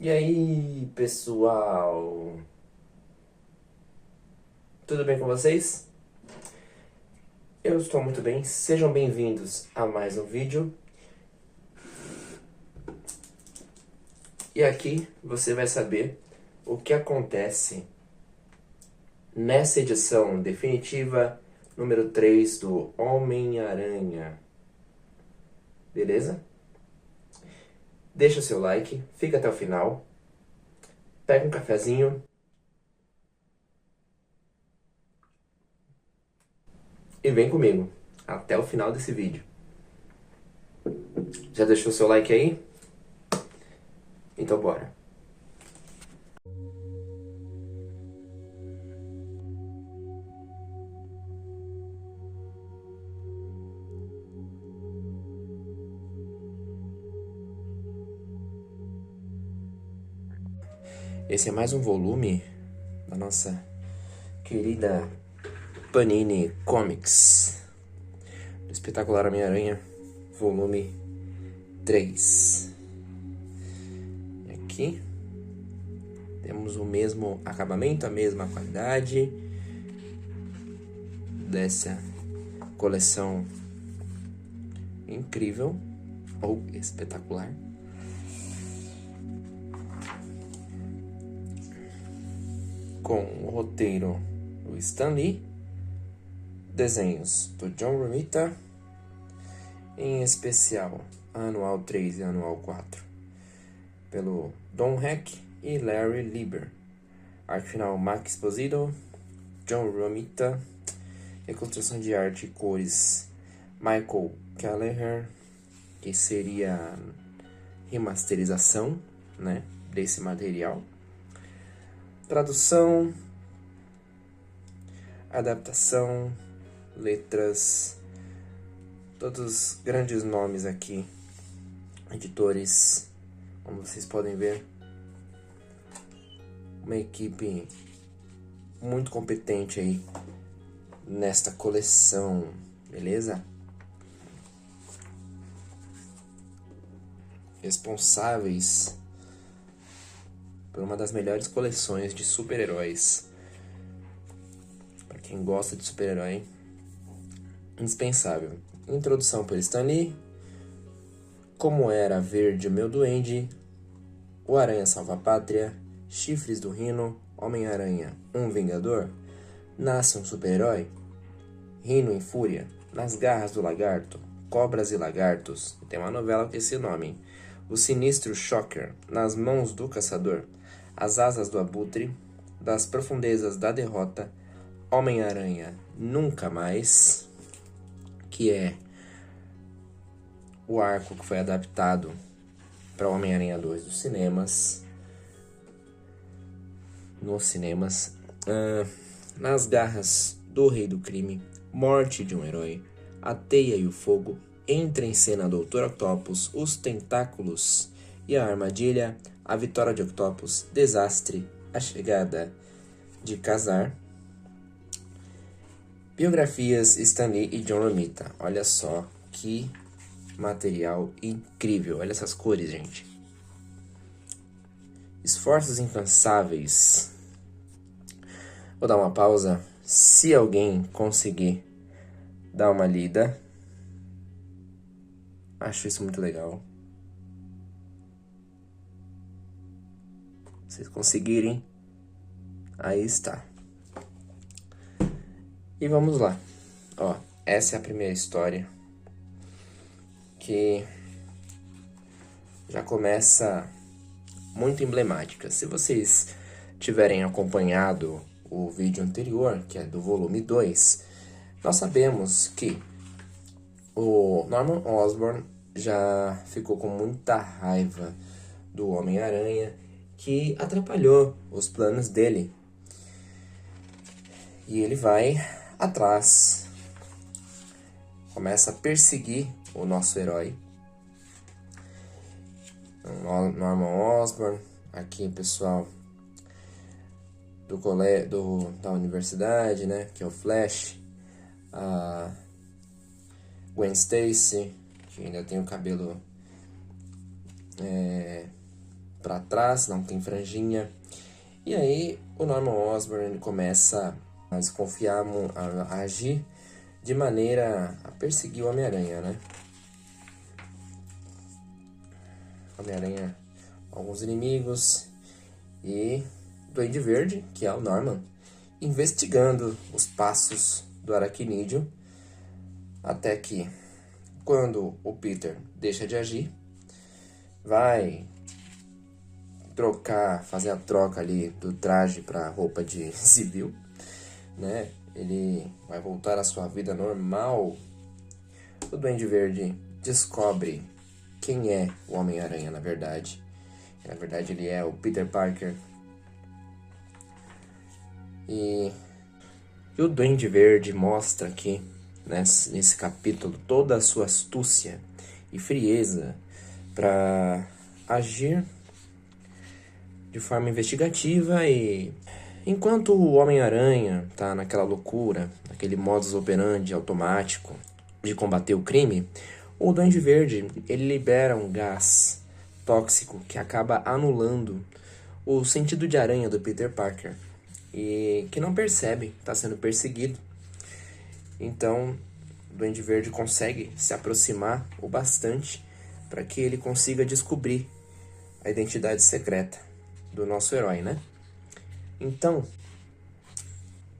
E aí, pessoal? Tudo bem com vocês? Eu estou muito bem. Sejam bem-vindos a mais um vídeo. E aqui você vai saber o que acontece nessa edição definitiva número 3 do Homem-Aranha. Beleza? Deixa o seu like, fica até o final, pega um cafezinho e vem comigo até o final desse vídeo. Já deixou o seu like aí? Então bora! Esse é mais um volume da nossa querida Panini Comics, do Espetacular Homem-Aranha, volume 3. E aqui temos o mesmo acabamento, a mesma qualidade dessa coleção incrível ou espetacular. Com o roteiro do Stan Lee, desenhos do John Romita, em especial Anual 3 e Anual 4, pelo Don Heck e Larry Lieber. Arte final Max Esposito, John Romita, reconstrução de arte e cores Michael Kelleher, que seria remasterização, né, desse material. Tradução, adaptação, letras, todos grandes nomes aqui, editores, como vocês podem ver, uma equipe muito competente aí nesta coleção, beleza? Responsáveis por uma das melhores coleções de super-heróis. Para quem gosta de super-herói, indispensável. Introdução por Stan Lee, Como Era Verde o Meu Duende, O Aranha Salva a Pátria, Chifres do Rino, Homem-Aranha, Um Vingador, Nasce um Super-Herói, Rino em Fúria, Nas Garras do Lagarto, Cobras e Lagartos, tem uma novela com esse nome, O Sinistro Shocker, Nas Mãos do Caçador, As Asas do Abutre, Das Profundezas da Derrota, Homem-Aranha Nunca Mais, que é o arco que foi adaptado para Homem-Aranha 2 dos cinemas, Nas Garras do Rei do Crime, Morte de um Herói, A Teia e o Fogo, Entra em Cena Doutor Octopus, Os Tentáculos e a Armadilha, A Vitória de Octopus, Desastre, A Chegada de Kazar. Biografias Stan Lee e John Romita. Olha só que material incrível. Olha essas cores, gente. Esforços incansáveis. Vou dar uma pausa. Se alguém conseguir dar uma lida, acho isso muito legal. Se vocês conseguirem, aí está. E vamos lá. Ó, essa é a primeira história, que já começa muito emblemática. Se vocês tiverem acompanhado o vídeo anterior, que é do volume 2, nós sabemos que o Norman Osborn já ficou com muita raiva do Homem-Aranha, que atrapalhou os planos dele. E ele vai atrás, começa a perseguir o nosso herói, Norman Osborn. Aqui, pessoal, da universidade, né, que é o Flash, a Gwen Stacy, que ainda tem o cabelo para trás, não tem franjinha. E aí o Norman Osborn ele começa a desconfiar, a agir de maneira a perseguir o Homem-Aranha, né? Homem-Aranha, alguns inimigos e Duende Verde, que é o Norman, investigando os passos do Aracnídeo, até que, quando o Peter deixa de agir, vai fazer a troca ali do traje para roupa de civil, né? Ele vai voltar à sua vida normal. O Duende Verde descobre quem é o Homem-Aranha, na verdade. Na verdade, ele é o Peter Parker. E o Duende Verde mostra aqui, nesse capítulo, toda a sua astúcia e frieza para agir de forma investigativa. E enquanto o Homem-Aranha tá naquela loucura, naquele modus operandi automático de combater o crime, o Duende Verde ele libera um gás tóxico que acaba anulando o sentido de aranha do Peter Parker e que não percebe está sendo perseguido. Então, o Duende Verde consegue se aproximar o bastante para que ele consiga descobrir a identidade secreta do nosso herói, né? Então,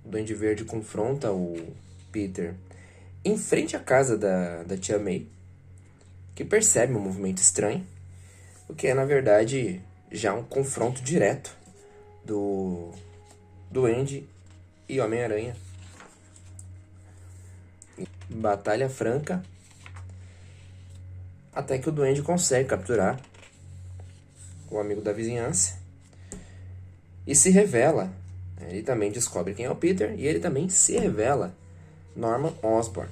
o Duende Verde confronta o Peter em frente à casa da Tia May, que percebe um movimento estranho, o que é, na verdade, já um confronto direto do Duende e Homem-Aranha. Batalha franca, até que o Duende consegue capturar o amigo da vizinhança e se revela. Ele também descobre quem é o Peter e ele também se revela Norman Osborn.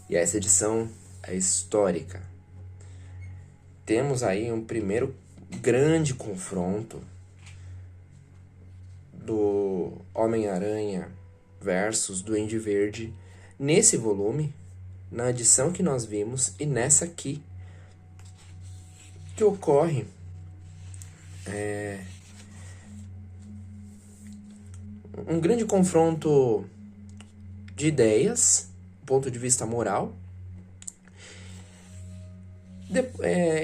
E essa edição é histórica. Temos aí um primeiro grande confronto do Homem-Aranha versus Duende Verde nesse volume, na edição que nós vimos e nessa aqui, que ocorre um grande confronto de ideias, ponto de vista moral,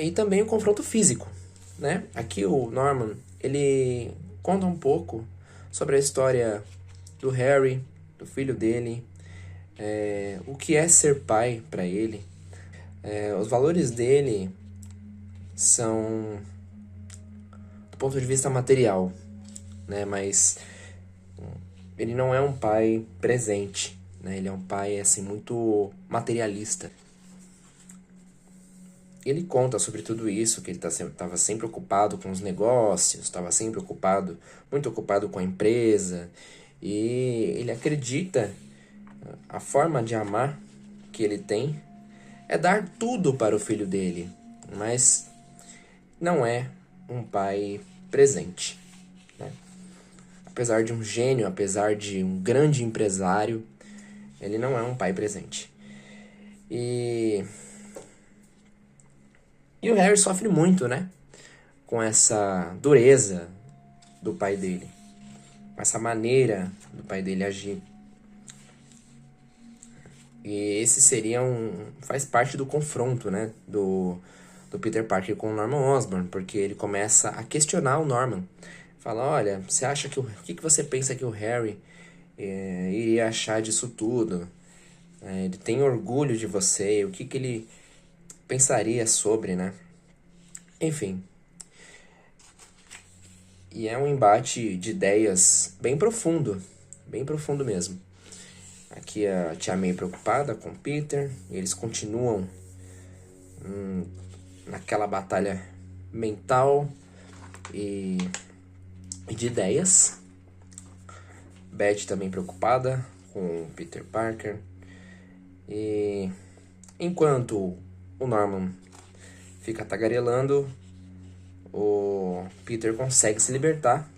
e também um confronto físico, né? Aqui o Norman, ele conta um pouco sobre a história do Harry, do filho dele, o que é ser pai para ele. Os valores dele são do ponto de vista material, né? Mas ele não é um pai presente, né? Ele é um pai assim, muito materialista. Ele conta sobre tudo isso, que ele estava sempre ocupado com os negócios, estava sempre muito ocupado com a empresa, e ele acredita a forma de amar que ele tem é dar tudo para o filho dele, mas não é um pai presente, né? Apesar de um gênio, apesar de um grande empresário, ele não é um pai presente. E o Harry sofre muito, né? Com essa dureza do pai dele, com essa maneira do pai dele agir. E esse seria faz parte do confronto, né? Do Peter Parker com o Norman Osborn, porque ele começa a questionar o Norman. Fala, olha, você acha que o que você pensa que o Harry iria achar disso tudo? Ele tem orgulho de você, o que ele pensaria sobre, né? Enfim. E é um embate de ideias bem profundo mesmo. Aqui a Tia May preocupada com o Peter, e eles continuam naquela batalha mental e de ideias. Beth também preocupada com o Peter Parker. E enquanto o Norman fica tagarelando, o Peter consegue se libertar.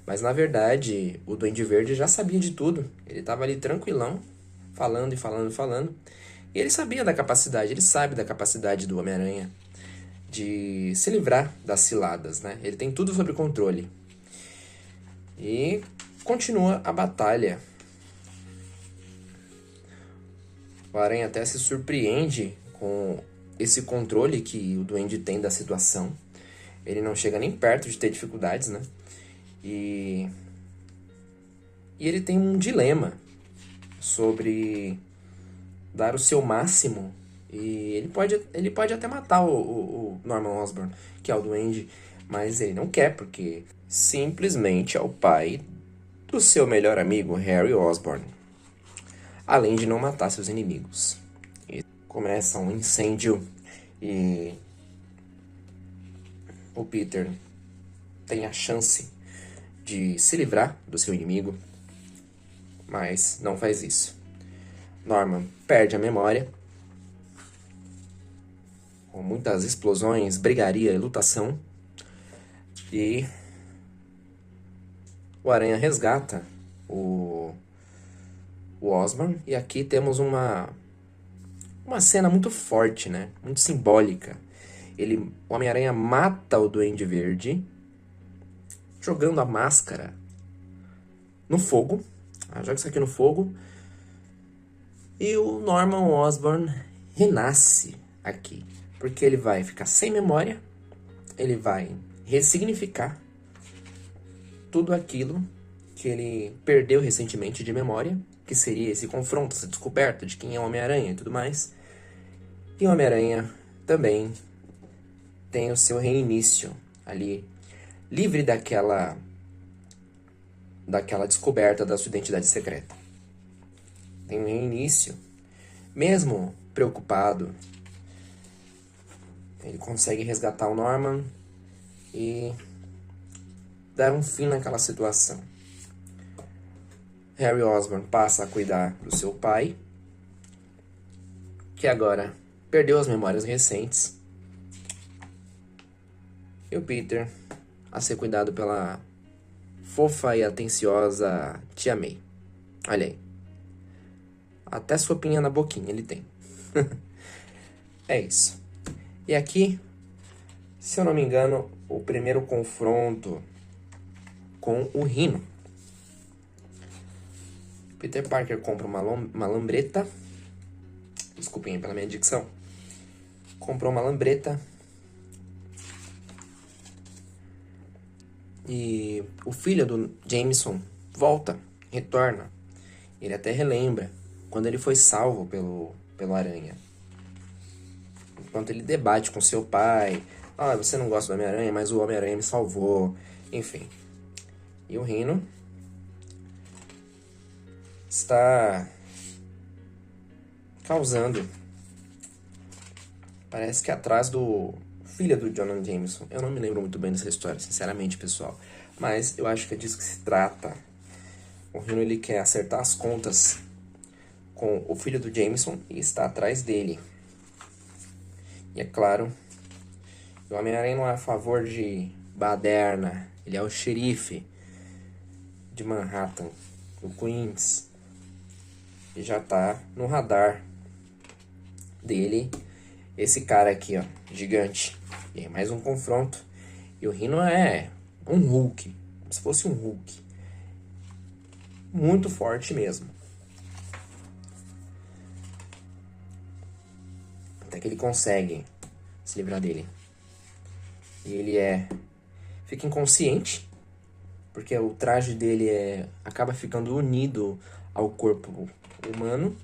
Mas na verdade, o Duende Verde já sabia de tudo. Ele estava ali tranquilão, falando. E ele sabia da capacidade, ele sabe da capacidade do Homem-Aranha de se livrar das ciladas, né? Ele tem tudo sob controle. E continua a batalha. O Aranha até se surpreende com esse controle que o Duende tem da situação. Ele não chega nem perto de ter dificuldades, né? E ele tem um dilema sobre dar o seu máximo. E ele pode até matar o Norman Osborn, que é o Duende, mas ele não quer, porque simplesmente é o pai do seu melhor amigo, Harry Osborn. Além de não matar seus inimigos. E começa um incêndio e o Peter tem a chance de se livrar do seu inimigo, mas não faz isso. Norman perde a memória, com muitas explosões, brigaria e lutação, e o Aranha resgata o Osborn, e aqui temos uma cena muito forte, né? Muito simbólica. O Homem-Aranha mata o Duende Verde, jogando a máscara no fogo. Joga isso aqui no fogo. E o Norman Osborn renasce aqui, porque ele vai ficar sem memória, ele vai ressignificar tudo aquilo que ele perdeu recentemente de memória, que seria esse confronto, essa descoberta de quem é o Homem-Aranha e tudo mais. E o Homem-Aranha também tem o seu reinício ali, livre daquela descoberta da sua identidade secreta. Tem um reinício, mesmo preocupado, ele consegue resgatar o Norman e dar um fim naquela situação. Harry Osborn passa a cuidar do seu pai, que agora perdeu as memórias recentes. E o Peter a ser cuidado pela fofa e atenciosa Tia May. Olha aí. Até sopinha na boquinha ele tem. É isso. E aqui, se eu não me engano, o primeiro confronto com o Rhino. Peter Parker compra uma lambreta. Desculpem pela minha dicção. Comprou uma lambreta. E o filho do Jameson volta, retorna. Ele até relembra quando ele foi salvo pelo Aranha. Enquanto ele debate com seu pai. Você não gosta do Homem-Aranha, mas o Homem-Aranha me salvou. Enfim. E o Rhino está causando. Parece que atrás do filho do Jonathan Jameson. Eu não me lembro muito bem dessa história, sinceramente, pessoal. Mas eu acho que é disso que se trata. O Rhino, ele quer acertar as contas com o filho do Jameson e está atrás dele. E é claro, o Homem-Aranha não é a favor de baderna. Ele é o xerife de Manhattan, do Queens. E já tá no radar dele esse cara aqui, ó, gigante. E aí, mais um confronto. E o Rhino é um Hulk, como se fosse um Hulk. Muito forte mesmo. Até que ele consegue se livrar dele. E ele fica inconsciente, porque o traje dele acaba ficando unido ao corpo humano.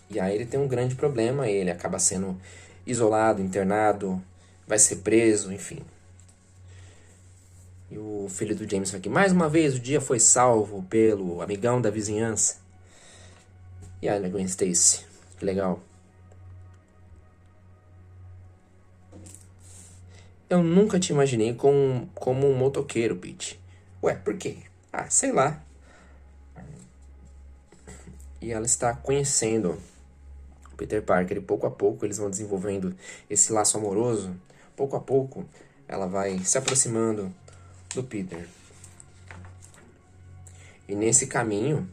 E aí ele tem um grande problema, ele acaba sendo isolado, internado, vai ser preso, enfim. E o filho do Jameson aqui, mais uma vez, o dia foi salvo pelo amigão da vizinhança. E olha, Gwen Stacy, que legal. Eu nunca te imaginei como um motoqueiro, Pete. Ué, por quê? Sei lá. E ela está conhecendo o Peter Parker e pouco a pouco eles vão desenvolvendo esse laço amoroso. Pouco a pouco ela vai se aproximando do Peter. E nesse caminho,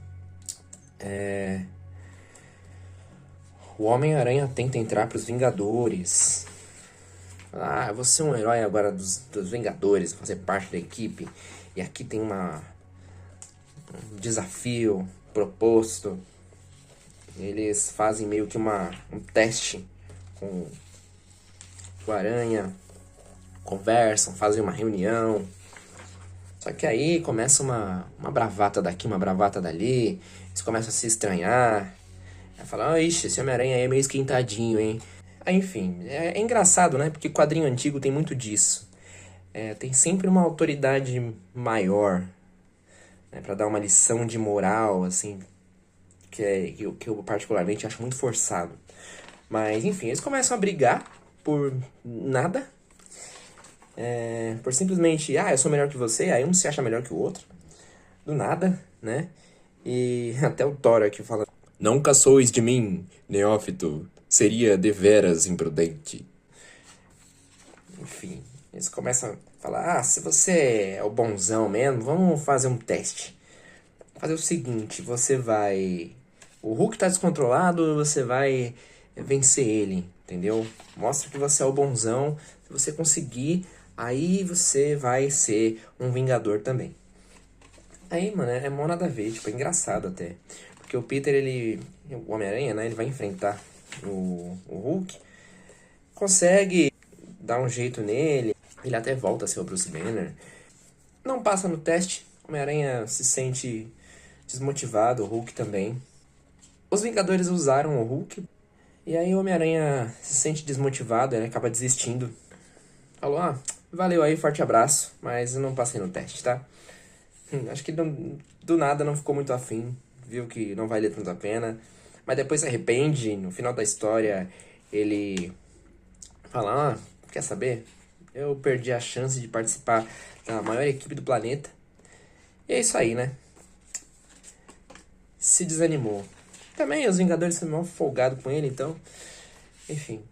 o Homem-Aranha tenta entrar pros Vingadores. Ah, eu vou ser um herói agora dos Vingadores, fazer parte da equipe. E aqui tem um desafio proposto. Eles fazem meio que um teste com o Aranha, conversam, fazem uma reunião. Só que aí começa uma bravata daqui, uma bravata dali. Eles começam a se estranhar. Aí falam, ixi, esse Homem-Aranha aí é meio esquentadinho, hein? Aí, enfim, é engraçado, né? Porque quadrinho antigo tem muito disso. Tem sempre uma autoridade maior, né? Pra dar uma lição de moral, assim, que eu particularmente acho muito forçado. Mas, enfim, eles começam a brigar por nada. Por simplesmente, eu sou melhor que você, aí um se acha melhor que o outro. Do nada, né? E até o Thor aqui fala: não caçois de mim, neófito, seria deveras imprudente. Enfim, eles começam a falar: se você é o bonzão mesmo, vamos fazer um teste. Fazer o seguinte, você vai... O Hulk tá descontrolado, você vai vencer ele, entendeu? Mostra que você é o bonzão. Se você conseguir, aí você vai ser um Vingador também. Aí, mano, é mó nada a ver, tipo, é engraçado até. Porque o Peter, o Homem-Aranha, né, ele vai enfrentar o Hulk. Consegue dar um jeito nele. Ele até volta a ser o Bruce Banner. Não passa no teste. O Homem-Aranha se sente desmotivado, o Hulk também. Os Vingadores usaram o Hulk. E aí o Homem-Aranha se sente desmotivado, ele acaba desistindo. Falou, valeu aí, forte abraço, mas eu não passei no teste, tá? Acho que do nada não ficou muito afim, viu que não valia tanto a pena. Mas depois se arrepende, no final da história ele fala, quer saber? Eu perdi a chance de participar da maior equipe do planeta. E é isso aí, né? Se desanimou. Também os Vingadores são mal folgados com ele, então... Enfim.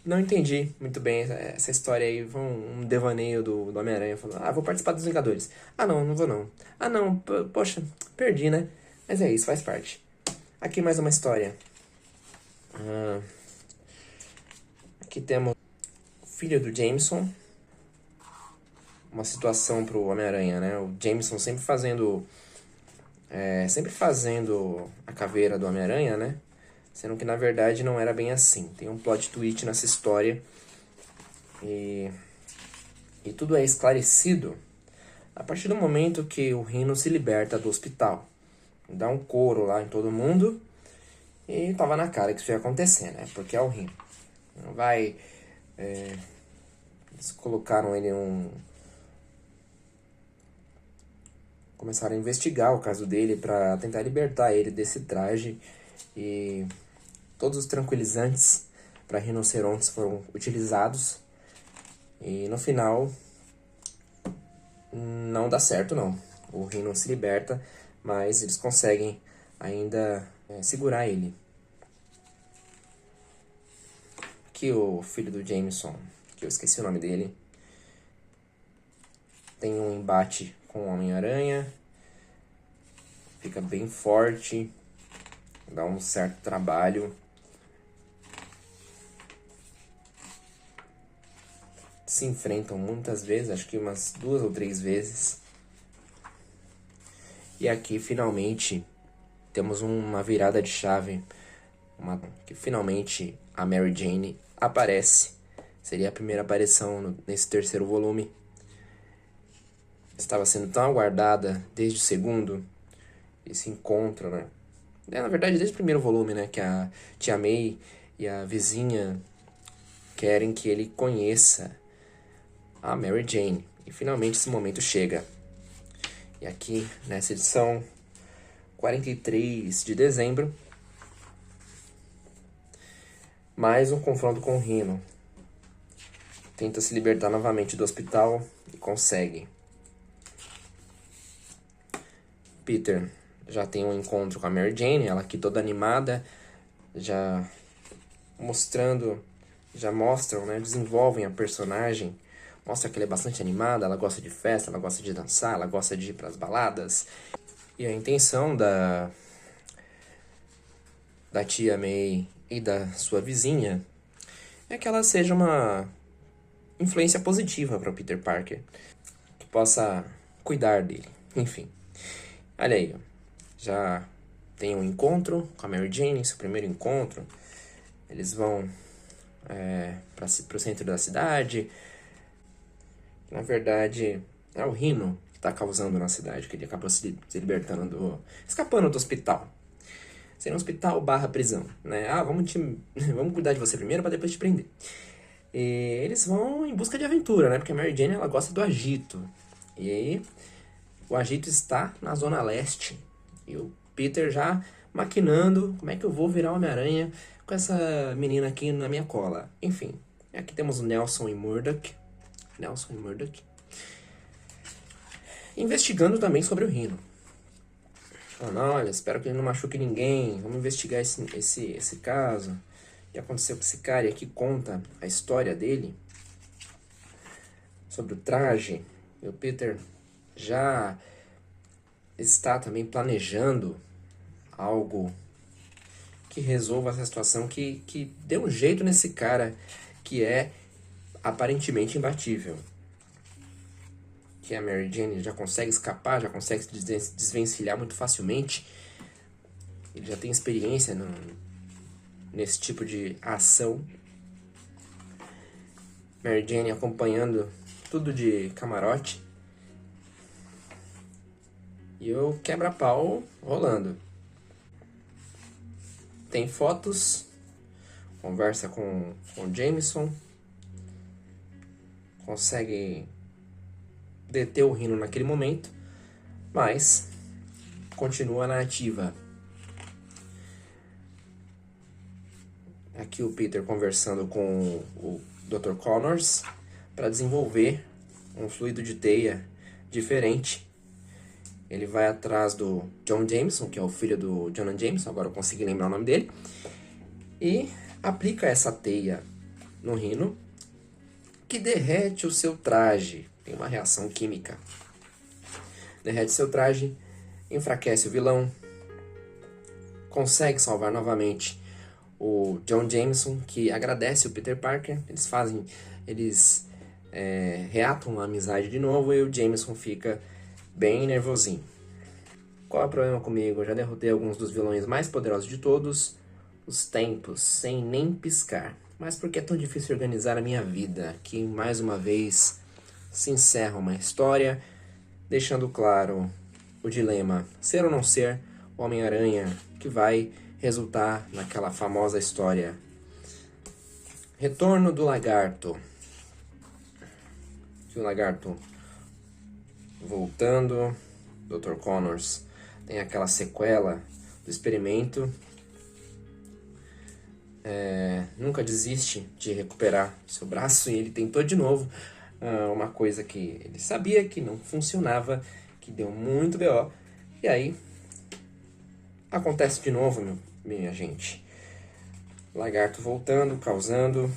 Não entendi muito bem essa história aí. Foi um devaneio do Homem-Aranha. Falando, vou participar dos Vingadores. Não vou não. Não, poxa, perdi, né? Mas é isso, faz parte. Aqui mais uma história. Aqui temos o filho do Jameson. Uma situação pro Homem-Aranha, né? O Jameson sempre fazendo a caveira do Homem-Aranha, né? Sendo que na verdade não era bem assim. Tem um plot twist nessa história. E tudo é esclarecido a partir do momento que o Rhino se liberta do hospital. Dá um couro lá em todo mundo. E tava na cara que isso ia acontecer, né? Porque é o Rhino. Não vai... Eles colocaram ele começaram a investigar o caso dele para tentar libertar ele desse traje. E todos os tranquilizantes para rinocerontes foram utilizados. E no final não dá certo não. O Rhino se liberta, mas eles conseguem ainda segurar ele. Aqui o filho do Jameson, que eu esqueci o nome dele, tem um embate com o Homem-Aranha. Fica bem forte. Dá um certo trabalho. Se enfrentam muitas vezes, acho que umas 2 ou 3 vezes. E aqui finalmente temos uma virada de chave. Que finalmente a Mary Jane aparece. Seria a primeira aparição nesse terceiro volume. Estava sendo tão aguardada desde o segundo. Esse encontro, né? Na verdade, desde o primeiro volume, né? Que a tia May e a vizinha querem que ele conheça a Mary Jane. E finalmente esse momento chega. E aqui, nessa edição 43 de dezembro, mais um confronto com o Rhino. Tenta se libertar novamente do hospital e consegue. Peter já tem um encontro com a Mary Jane, ela aqui toda animada, já mostram, né, desenvolvem a personagem, mostra que ela é bastante animada, ela gosta de festa, ela gosta de dançar, ela gosta de ir para as baladas. E a intenção da tia May e da sua vizinha é que ela seja uma influência positiva para o Peter Parker, que possa cuidar dele. Enfim, olha aí, ó. Já tem um encontro com a Mary Jane, seu primeiro encontro. Eles vão para o centro da cidade. Na verdade, é o Rhino que está causando na cidade, que ele acabou se libertando, escapando do hospital. Seria um hospital barra prisão, né? Vamos cuidar de você primeiro para depois te prender. E eles vão em busca de aventura, né? Porque a Mary Jane, ela gosta do agito. E aí, o agito está na Zona Leste. E o Peter já maquinando como é que eu vou virar Homem-Aranha com essa menina aqui na minha cola. Enfim, aqui temos o Nelson e Murdock. Investigando também sobre o Rhino. Falando, olha, espero que ele não machuque ninguém. Vamos investigar esse caso. O que aconteceu com esse cara? E aqui conta a história dele. Sobre o traje. E o Peter já está também planejando algo que resolva essa situação, que dê um jeito nesse cara que é aparentemente imbatível. Que a Mary Jane já consegue escapar, já consegue se desvencilhar muito facilmente. Ele já tem experiência nesse tipo de ação. Mary Jane acompanhando tudo de camarote. E o quebra-pau rolando. Tem fotos, conversa com o Jameson, consegue deter o Rhino naquele momento, mas continua na ativa. Aqui o Peter conversando com o Dr. Connors para desenvolver um fluido de teia diferente. Ele vai atrás do John Jameson, que é o filho do Jonah Jameson, agora eu consegui lembrar o nome dele, e aplica essa teia no Rhino, que derrete o seu traje. Tem uma reação química. Derrete seu traje, enfraquece o vilão, consegue salvar novamente o John Jameson, que agradece o Peter Parker. Eles reatam a amizade de novo e o Jameson fica bem nervosinho. Qual é o problema comigo? Eu já derrotei alguns dos vilões mais poderosos de todos os tempos, sem nem piscar. Mas por que é tão difícil organizar a minha vida? Aqui, mais uma vez, se encerra uma história, deixando claro o dilema ser ou não ser o Homem-Aranha, que vai resultar naquela famosa história. Retorno do Lagarto. O Lagarto voltando, Dr. Connors tem aquela sequela do experimento. Nunca desiste de recuperar seu braço e ele tentou de novo uma coisa que ele sabia que não funcionava, que deu muito BO. E aí acontece de novo, minha gente. Lagarto voltando, causando.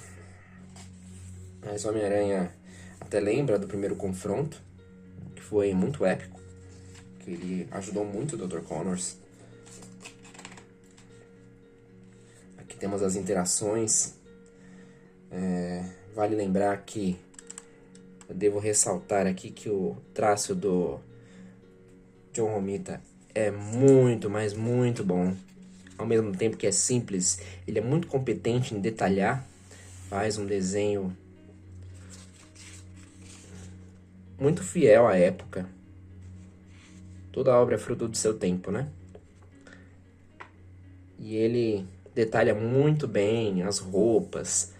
Mas o Homem-Aranha até lembra do primeiro confronto, que foi muito épico, que ele ajudou muito o Dr. Connors. Aqui temos as interações. Vale lembrar que eu devo ressaltar aqui que o traço do John Romita é muito, mas muito bom. Ao mesmo tempo que é simples, ele é muito competente em detalhar. Faz um desenho muito fiel à época. Toda a obra é fruto do seu tempo, né? E ele detalha muito bem as roupas,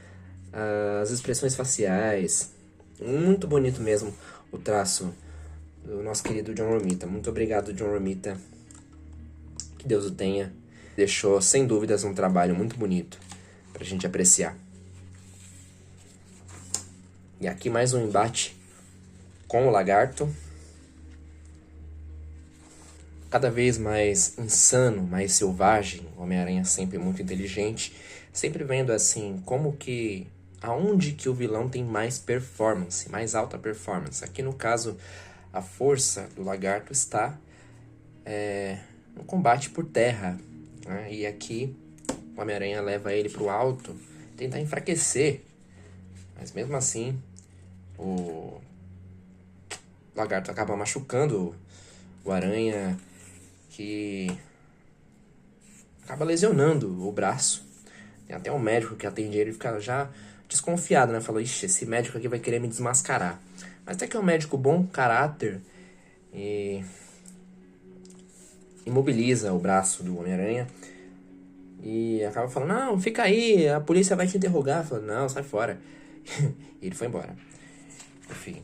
as expressões faciais. Muito bonito mesmo o traço do nosso querido John Romita. Muito obrigado, John Romita. Que Deus o tenha. Deixou, sem dúvidas, um trabalho muito bonito pra gente apreciar. E aqui mais um embate com o Lagarto. Cada vez mais insano, mais selvagem. O Homem-Aranha sempre muito inteligente. Sempre vendo assim, aonde que o vilão tem mais performance, mais alta performance. Aqui no caso, a força do Lagarto está no combate por terra. Né? E aqui o Homem-Aranha leva ele pro alto, tentar enfraquecer. Mas mesmo assim, o lagarto acaba machucando o Aranha, que acaba lesionando o braço. Tem até um médico que atende ele e fica já desconfiado, né? Falou, ixi, esse médico aqui vai querer me desmascarar. Mas até que é um médico bom caráter e imobiliza o braço do Homem-Aranha e acaba falando, não, fica aí, a polícia vai te interrogar. Fala, não, sai fora. E ele foi embora. Enfim,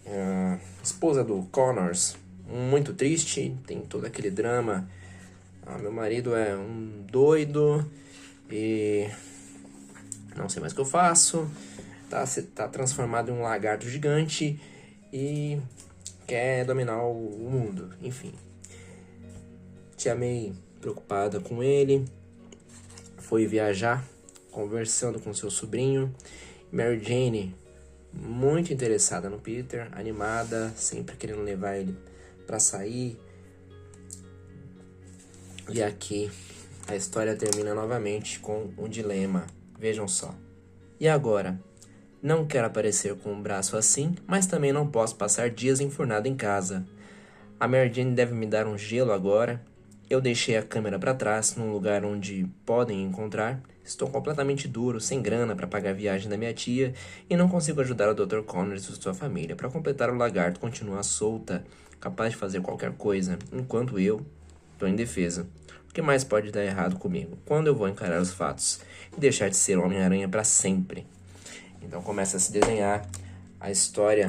a esposa do Connors, muito triste, tem todo aquele drama. Meu marido é um doido e não sei mais o que eu faço. Tá transformado em um lagarto gigante e quer dominar o mundo. Enfim, Tia May preocupada com ele, foi viajar, conversando com seu sobrinho. Mary Jane, muito interessada no Peter, animada, sempre querendo levar ele pra sair. E aqui a história termina novamente com um dilema. Vejam só. E agora? Não quero aparecer com um braço assim, mas também não posso passar dias enfurnado em casa. A Mary Jane deve me dar um gelo agora. Eu deixei a câmera para trás, num lugar onde podem encontrar. Estou completamente duro, sem grana para pagar a viagem da minha tia e não consigo ajudar o Dr. Connors e sua família. Para completar, o lagarto continua solta, capaz de fazer qualquer coisa, enquanto eu estou indefesa. O que mais pode dar errado comigo? Quando eu vou encarar os fatos e deixar de ser o Homem-Aranha para sempre? Então começa a se desenhar a história